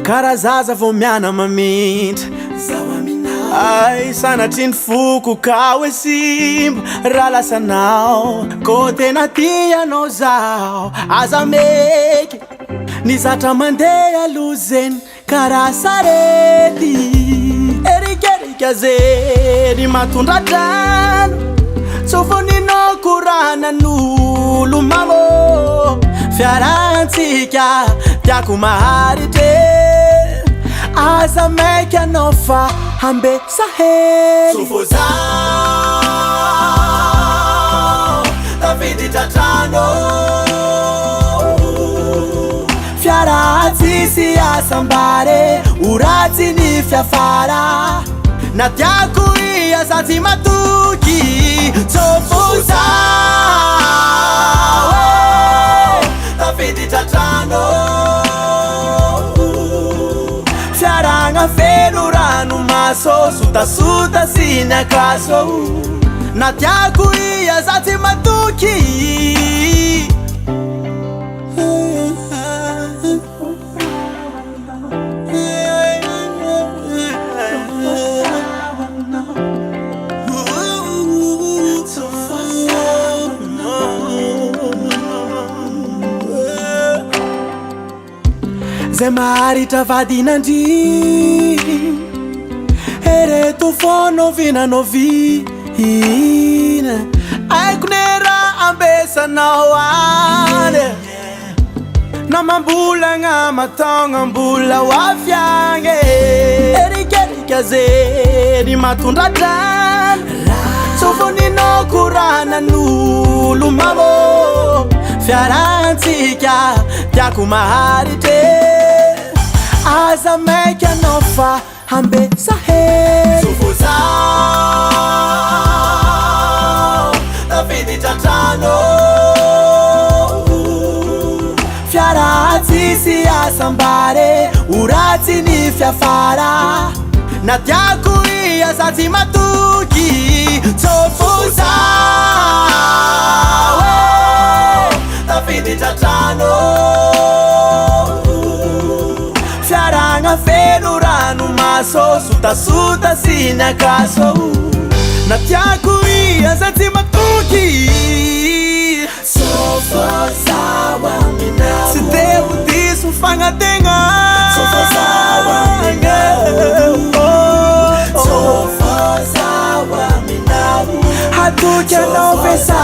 Karazaza vao miana mamindra ay sanatry foko ka hoe simba raha lasanao ko tena tianao zao aza meky nizatra mandeha aloha zeny karaha sarety erikerika zeny matondra drano tsofoninao koranan'olo mamo fiarantsika tiako maharitra aza meky anao fa ambesa hely sofo zao tafidy tratrano fiara tsisy asambare oratsy ny fiafara na tiako iaza tsy matoky sofo zao tafidy tratrano fiaragna feno rano maso sotasuta sy ny akaso na tiako iaza tsy matoky zay maharitra vadinandry ereto fono vinanaovina aiko ne raha ambesanao any na mambolagna matogna mbola hoafiagny erikerika zeny matondra drano tsofoninao koranan'olo mamo fiarantsika tiako maharitra aza meky anao fa ambesa hely sofo zao tafidy tratrano fiara tsisy asambare oratsy ny fiafara na tiako iaza tsy matoky sofo zao tafidy tratrano fiaragna feno rano maso sotasuta sy ny akaso na tiako iaza tsy matoky sofo zao aminao tsy devo diso mifagnategna sofo zao aminao sofo zao aminao hatoky anao vesa